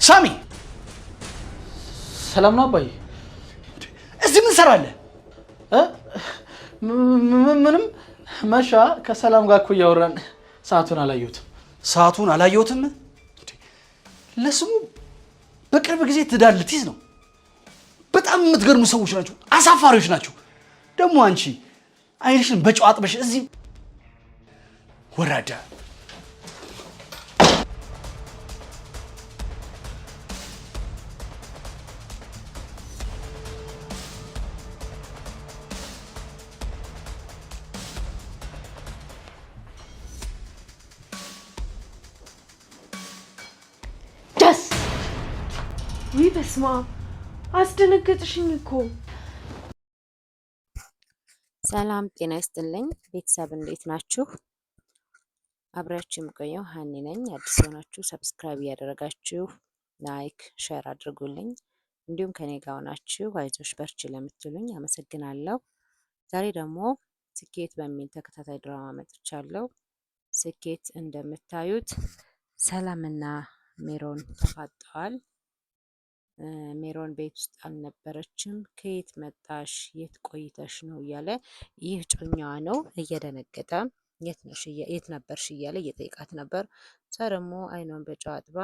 ሳሚ ሰላም ነው አባዬ? እዚህ ምን ሰራለህ? ምንም መሻ ከሰላም ጋር እኮ እያወራን ሰዓቱን አላየሁትም። ሰዓቱን አላየሁትም? ለስሙ በቅርብ ጊዜ ትዳር ልትይዝ ነው። በጣም የምትገርሙ ሰዎች ናቸው። አሳፋሪዎች ናቸው። ደግሞ አንቺ አይንሽን በጨው አጥበሽ እዚህ ወራዳ። ደስ ወይ በስማ አስደነገጥሽኝ እኮ። ሰላም ጤና ይስጥልኝ ቤተሰብ፣ እንዴት ናችሁ? አብራችሁ የምቆየው ሀኒ ነኝ። አዲስ የሆናችሁ ሰብስክራይብ እያደረጋችሁ ላይክ ሼር አድርጉልኝ። እንዲሁም ከኔ ጋር ሆናችሁ አይዞሽ በርቺ ለምትሉኝ አመሰግናለሁ። ዛሬ ደግሞ ስኬት በሚል ተከታታይ ድራማ መጥቻለሁ። ስኬት እንደምታዩት ሰላምና ሜሮን ተፋጠዋል። ሜሮን ቤት ውስጥ አልነበረችም። ከየት መጣሽ? የት ቆይተሽ ነው እያለ ይህ ጮኛዋ ነው እየደነገጠ የት ነበርሽ እያለ እየጠየቃት ነበር። እሷ ደግሞ አይኗን በጨው አጥባ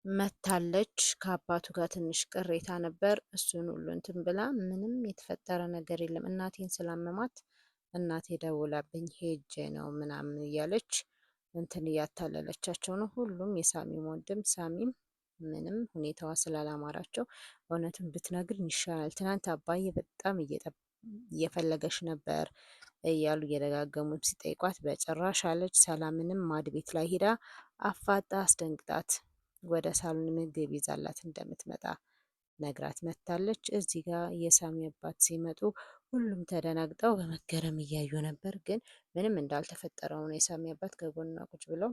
መታለች። ከአባቱ ጋር ትንሽ ቅሬታ ነበር። እሱን ሁሉ እንትን ብላ ምንም የተፈጠረ ነገር የለም እናቴን ስላመማት እናቴ ደውላብኝ ሄጄ ነው ምናምን እያለች እንትን እያታለለቻቸው ነው። ሁሉም የሳሚም ወንድም ሳሚም ምንም ሁኔታዋ ስላላማራቸው እውነቱን ብትነግርን ይሻላል፣ ትናንት አባዬ በጣም እየፈለገሽ ነበር እያሉ እየደጋገሙት ሲጠይቋት በጭራሽ አለች። ሰላምንም ማድ ቤት ላይ ሄዳ አፋጣ አስደንግጣት ወደ ሳሎን ምግብ ይዛላት እንደምትመጣ ነግራት መታለች። እዚህ ጋር የሳሚ አባት ሲመጡ ሁሉም ተደናግጠው በመገረም እያዩ ነበር፣ ግን ምንም እንዳልተፈጠረ ነው። የሳሚ አባት ከጎኗ ቁጭ ብለው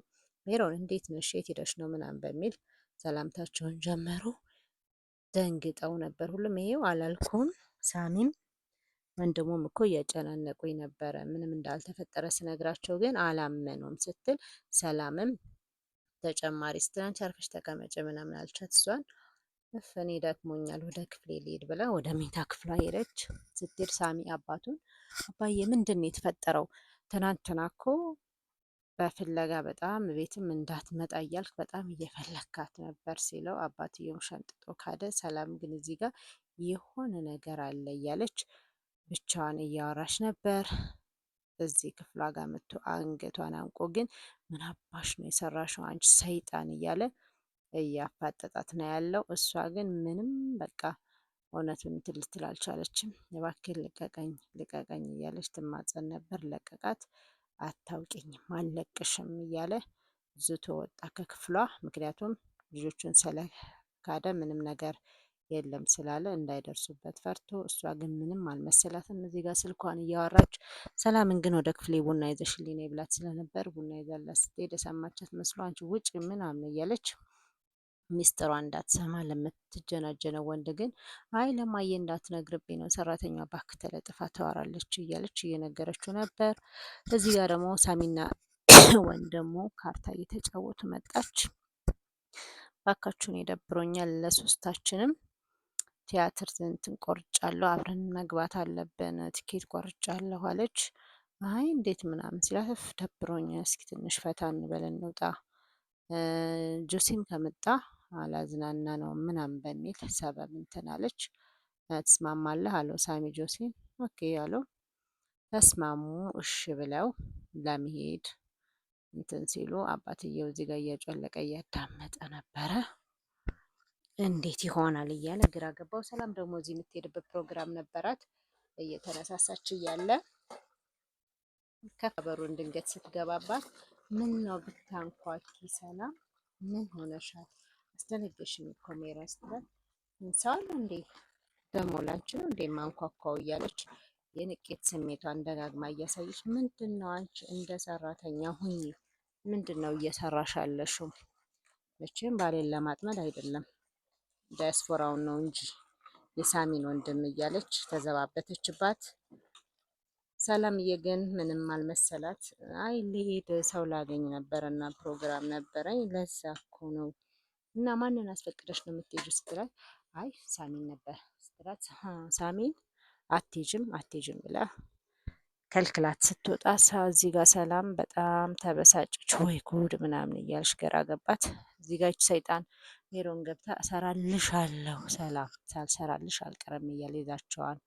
ሜሮን እንዴት ነሽ? የት ሄደሽ ነው? ምናምን በሚል ሰላምታቸውን ጀመሩ። ደንግጠው ነበር ሁሉም። ይሄው አላልኩም ሳሚም ወንድሙም እኮ እያጨናነቁኝ ነበረ ምንም እንዳልተፈጠረ ስነግራቸው ግን አላመኑም ስትል ሰላምም ተጨማሪ ስትናንቺ አርፈሽ ተቀመጭ ምናምን አልቻት። እሷን እኔ ደክሞኛል ወደ ክፍሌ ልሄድ ብላ ወደ ሜታ ክፍሏ ሄደች። ስትሄድ ሳሚ አባቱን አባዬ ምንድን ነው የተፈጠረው? ትናንትና እኮ በፍለጋ በጣም ቤትም እንዳትመጣ እያልክ በጣም እየፈለካት ነበር ሲለው አባትየውም ሸንጥጦ ካደ። ሰላም ግን እዚህ ጋር የሆነ ነገር አለ እያለች ብቻዋን እያወራች ነበር። እዚህ ክፍሏ ጋር መጥቶ አንገቷን አንቆ ግን ምን አባሽ ነው የሰራሽው አንቺ ሰይጣን እያለ እያፋጠጣት ነው ያለው። እሷ ግን ምንም በቃ እውነቱን እንትን ልትል አልቻለችም። እባክህ ልቀቀኝ ልቀቀኝ እያለች ትማጸን ነበር። ለቀቃት። አታውቂኝም አልለቅሽም እያለ ዝቶ ወጣ ከክፍሏ። ምክንያቱም ልጆቹን ስለካደ ምንም ነገር የለም ስላለ እንዳይደርሱበት ፈርቶ። እሷ ግን ምንም አልመሰላትም። እዚህ ጋር ስልኳን እያወራች ሰላምን ግን ወደ ክፍሌ ቡና ይዘሽልኝ ነይ ብላት ስለነበር ቡና ይዛላት ስትሄድ የሰማቻት መስሎ አንቺ ውጭ ምናምን እያለች ሚስጥሯ እንዳትሰማ ለምትጀናጀነው ወንድ ግን አይ ለማየ እንዳትነግርብኝ ነው ሰራተኛዋ እባክህ ተለጥፋ ታወራለች እያለች እየነገረችው ነበር። እዚህ ጋር ደግሞ ሳሚና ወንድሙ ካርታ እየተጫወቱ መጣች። እባካችሁን ይደብሮኛል፣ ለሶስታችንም ቲያትር እንትን ቆርጫለሁ፣ አብረን መግባት አለብን፣ ትኬት ቆርጫለሁ አለች። አይ እንዴት ምናምን ሲላት ደብሮኛል፣ እስኪ ትንሽ ፈታ እንበል እንውጣ፣ ጆሲም ከመጣ አላዝናና ነው ምናምን በሚል ሰበብ እንትን አለች። ትስማማለህ አለው ሳሚ ጆሲን። ኦኬ አለው። ተስማሙ። እሺ ብለው ለመሄድ እንትን ሲሉ አባትየው እዚህ ጋር እያጮለቀ እያዳመጠ ነበረ። እንዴት ይሆናል እያለ ግራ ገባው። ሰላም ደግሞ እዚህ የምትሄድበት ፕሮግራም ነበራት። እየተነሳሳች እያለ ከበሩን ድንገት ስትገባባት ምን ነው ብታንኳኪ ሰላም ምን ሆነሻል? አስደነገጥሽኝ እኮ ሜሮን ስትላት ሰው አለ እንዴ ደግሞ ላንቺ ነው እንዴ ማንኳኳው እያለች የንቄት ስሜቷን ደጋግማ እያሳየች ምንድን ነው አንቺ እንደ ሰራተኛ ሁኚ፣ ምንድን ነው እየሰራሽ ያለሽው? መቼም ባሌን ለማጥመድ አይደለም ዳያስፖራውን ነው እንጂ የሳሚን ወንድም እያለች ተዘባበተችባት። ሰላምዬ ግን ምንም አልመሰላት። አይ ልሄድ ሰው ላገኝ ነበረና ፕሮግራም ነበረኝ ለዛ እኮ ነው እና ማንን አስፈቅደሽ ነው የምትሄጂው ስትላት አይ ሳሚን ነበር ስትላት ሳሚን አትሄጂም ብላ ከልክላት ስትወጣ እዚህ ጋር ሰላም በጣም ተበሳጨች። ወይ ጉድ ምናምን እያልሽ ግራ ገባት። እዚህ ጋር ሰይጣን ሜሮን ገብታ እሰራልሻለሁ ሰላም ሳልሰራልሽ አልቀረም እያለ ይዛቸዋል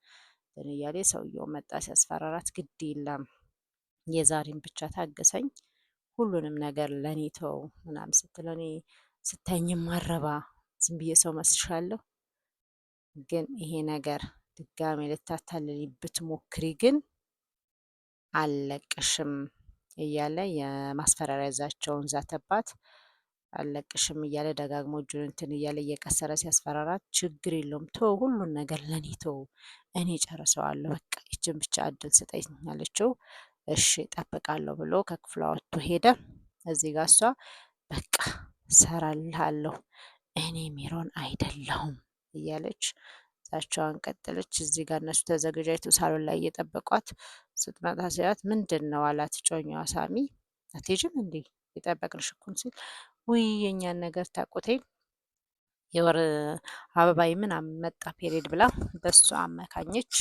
እንትን እያለ ሰውየው መጣ ሲያስፈራራት ግድ የለም የዛሬን ብቻ ታገሰኝ ሁሉንም ነገር ለኔ ተው ምናምን ስትለው እኔ ስታኝም ማረባ ዝም ብዬ ሰው መስልሻለሁ፣ ግን ይሄ ነገር ድጋሜ ልታታልል ብትሞክሪ ግን አልለቅሽም እያለ የማስፈራሪያ ዛቻውን ዛተባት። አልለቅሽም እያለ ደጋግሞ እጁን እንትን እያለ እየቀሰረ ሲያስፈራራት ችግር የለውም ቶ ሁሉን ነገር ለኔ ቶ እኔ ጨርሰዋለሁ፣ በቃ ይችን ብቻ እድል ስጠኝ አለችው። እሺ እጠብቃለሁ ብሎ ከክፍሏ ወጥቶ ሄደ። እዚህ ጋር እሷ በቃ ሰራልሃለሁ እኔ ሜሮን አይደለሁም እያለች ዛቻዋን ቀጠለች። እዚህ ጋር እነሱ ተዘገጃጅተው ሳሎን ላይ እየጠበቋት ስትመጣ ሲያት ምንድን ነው አላት ጮኛዋ ሳሚ። አትሄጂም እንዴ የጠበቅንሽ እኮ ሲል ውይ የእኛን ነገር ታቆቴ የወር አበባይ ምናምን መጣ ፔሬድ ብላ በሱ አመካኘች።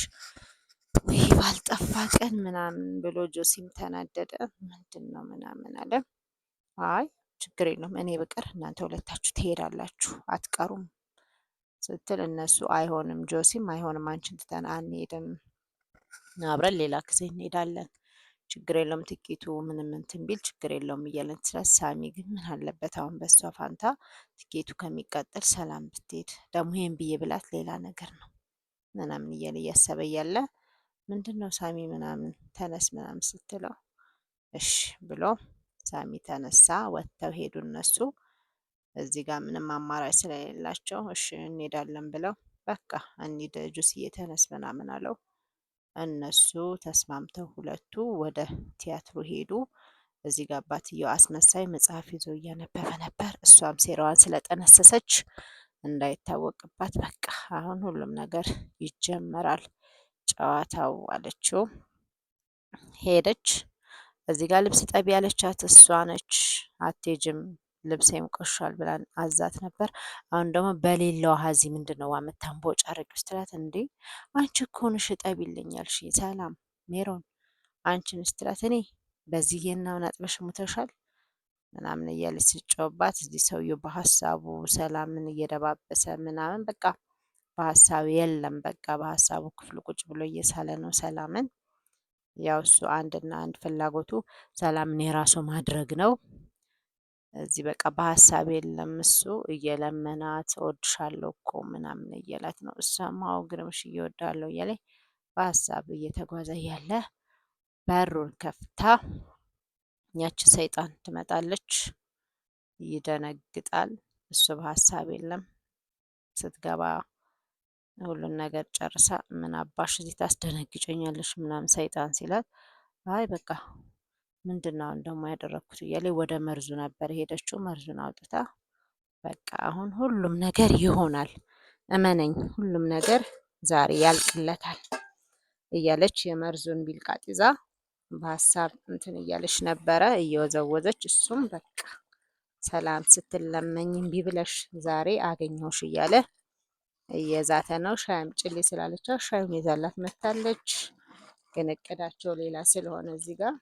ውይ ባልጠፋ ቀን ምናምን ብሎ ጆሲም ተናደደ። ምንድን ነው ምናምን አለ። አይ ችግር የለውም እኔ ብቀር እናንተ ሁለታችሁ ትሄዳላችሁ አትቀሩም ስትል እነሱ አይሆንም ጆሲም አይሆንም አንቺን ትተን አንሄድም አብረን ሌላ ጊዜ እንሄዳለን ችግር የለውም ትኬቱ ምንም እንትን ቢል ችግር የለውም እያለን ስላት ሳሚ ግን ምን አለበት አሁን በሷ ፋንታ ትኬቱ ከሚቃጠል ሰላም ብትሄድ ደግሞ ይሄን ብዬ ብላት ሌላ ነገር ነው ምናምን እያለ እያሰበ እያለ ምንድን ነው ሳሚ ምናምን ተነስ ምናምን ስትለው እሺ ብሎ ሳሚ ተነሳ። ወጥተው ሄዱ እነሱ። እዚህ ጋር ምንም አማራጭ ስለሌላቸው እሺ እንሄዳለን ብለው በቃ እንሂድ ጁስዬ ተነስ ምናምን አለው። እነሱ ተስማምተው ሁለቱ ወደ ቲያትሩ ሄዱ። እዚህ ጋር አባትየው አስመሳይ መጽሐፍ ይዞ እያነበበ ነበር። እሷም ሴራዋን ስለጠነሰሰች እንዳይታወቅባት በቃ አሁን ሁሉም ነገር ይጀመራል ጨዋታው አለችው። ሄደች። እዚህ ጋር ልብስ ጠቢ ያለቻት እሷ ነች። አትሄጂም ልብሴም ቆሻል ብላን አዛት ነበር። አሁን ደግሞ በሌለው ሀዚ ምንድን ነው ዋመታንቦጭ አረግ ስትላት እንዴ አንቺ እኮ ነሽ ጠቢልኝ ያልሽ ሰላም ሜሮን አንቺን ስትላት እኔ በዚህ የናውን አጥበሽ ሙተሻል ምናምን እያለች ስጮባት እዚህ ሰውየው በሀሳቡ ሰላምን እየደባበሰ ምናምን በቃ በሀሳብ የለም በቃ በሀሳቡ ክፍል ቁጭ ብሎ እየሳለ ነው ሰላምን። ያው እሱ አንድና አንድ ፍላጎቱ ሰላምን የራሱ ማድረግ ነው። እዚህ በቃ በሀሳብ የለም እሱ እየለመናት እወድሻለሁ እኮ ምናምን እያላት ነው። እሷም አዎ ግርምሽ እየወዳለሁ እያለ በሀሳብ እየተጓዘ ያለ በሩን ከፍታ ያቺ ሰይጣን ትመጣለች። ይደነግጣል። እሱ በሀሳብ የለም ስትገባ ሁሉን ነገር ጨርሳ ምን አባሽ እዚህ ታስደነግጨኛለሽ ምናምን ሰይጣን ሲላት አይ በቃ ምንድነው ደግሞ ያደረኩት እያለ ወደ መርዙ ነበር ሄደችው። መርዙን አውጥታ በቃ አሁን ሁሉም ነገር ይሆናል እመነኝ ሁሉም ነገር ዛሬ ያልቅለታል እያለች የመርዙን ቢልቃጥ ይዛ በሀሳብ እንትን እያለች ነበረ እየወዘወዘች። እሱም በቃ ሰላም ስትለመኝ እምቢ ብለሽ ዛሬ አገኘሁሽ እያለ እየዛተ ነው። ሻይ አምጪልኝ ስላለቻት ሻዩን ይዛላት መታለች። ግን እቅዳቸው ሌላ ስለሆነ እዚህ ጋር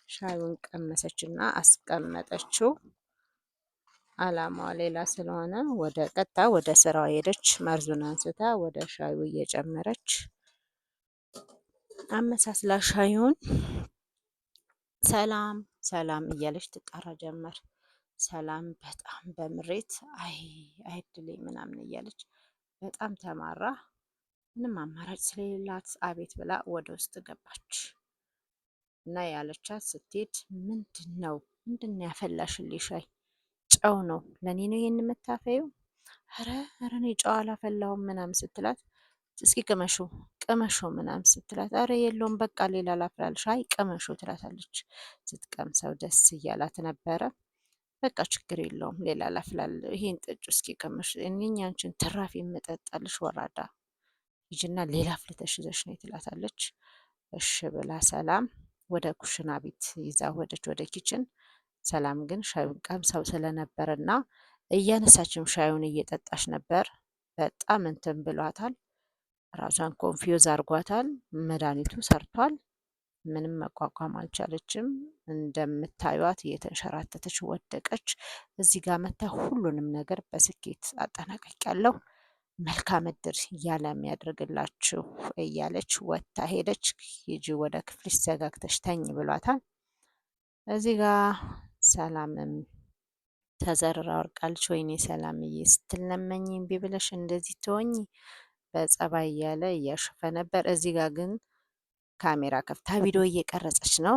ሻዩን ቀመሰችና አስቀመጠችው። አላማዋ ሌላ ስለሆነ ወደ ቀጥታ ወደ ስራው ሄደች። መርዙን አንስታ ወደ ሻዩ እየጨመረች አመሳስላ ሻዩን ሰላም ሰላም እያለች ትጣራ ጀመር። ሰላም በጣም በምሬት አይ አይድሌ ምናምን እያለች በጣም ተማራ። ምንም አማራጭ ስለሌላት አቤት ብላ ወደ ውስጥ ገባች እና ያለቻት ስትሄድ ምንድን ነው ያፈላሽልኝ ሻይ? ጨው ነው ለኔ ነው ይሄን የምታፈየው? ኧረ እኔ ጨው አላፈላሁም ምናምን ስትላት እስኪ ቅመሹ ምናምን ስትላት ኧረ የለውም በቃ ሌላ ላፍላልሽ። አይ ቅመሹ ትላታለች። ስትቀምሰው ደስ እያላት ነበረ። በቃ ችግር የለውም ሌላ ላፍላል ይሄን ጠጪ እስኪ ቅመሽ እኔ አንቺን ትራፊ የምጠጣልሽ ወራዳ ሂጂና ሌላ አፍልተሽ ይዘሽ ነይ ትላታለች። እሺ ብላ ሰላም ወደ ኩሽና ቤት ይዛ ወደች ወደ ኪችን። ሰላም ግን ሻዩን ቀምሰው ስለነበረና እያነሳችም ሻዩን እየጠጣች ነበር። በጣም እንትን ብሏታል። ራሷን ኮንፊውዝ አርጓታል። መድኃኒቱ ሰርቷል። ምንም መቋቋም አልቻለችም። እንደምታዩት እየተንሸራተተች ወደቀች። እዚህ ጋር መታ ሁሉንም ነገር በስኬት አጠናቅቄያለሁ፣ መልካም እድል እያለ የሚያደርግላችሁ እያለች ወጥታ ሄደች። ሂጂ ወደ ክፍልሽ ዘጋግተሽ ተኝ ብሏታል። እዚህ ጋር ሰላምም ተዘርራ ወርቃለች። ወይኔ ሰላምዬ ስትለመኝ እምቢ ብለሽ እንደዚህ ትሆኝ በጸባይ እያለ እያሾፈ ነበር። እዚህ ጋር ግን ካሜራ ከፍታ ቪዲዮ እየቀረጸች ነው።